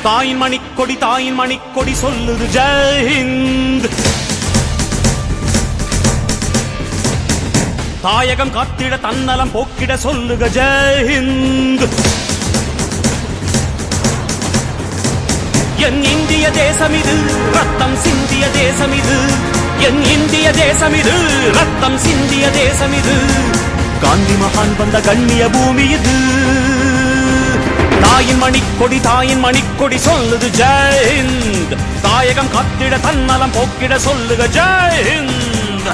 தாயின் மணிக்கொடி சொல்லுது ஜெய் ஹிந்த். தாயகம் காத்திட தன்னலம் போக்கிட சொல்லுக ஜெய் ஹிந்த். என் இந்திய தேசம் இது ரத்தம் சிந்திய தேசம் இது, என் இந்திய தேசம் இது ரத்தம் சிந்திய தேசம் இது, காந்தி மகான் வந்த கண்ணிய பூமி இது. தாயின் மணிக்கொடி சொல்லுது ஜெய் ஹிந்த். தாயகம் காத்திட தன்னலம் போக்கிட சொல்லுக ஜெய் ஹிந்த்.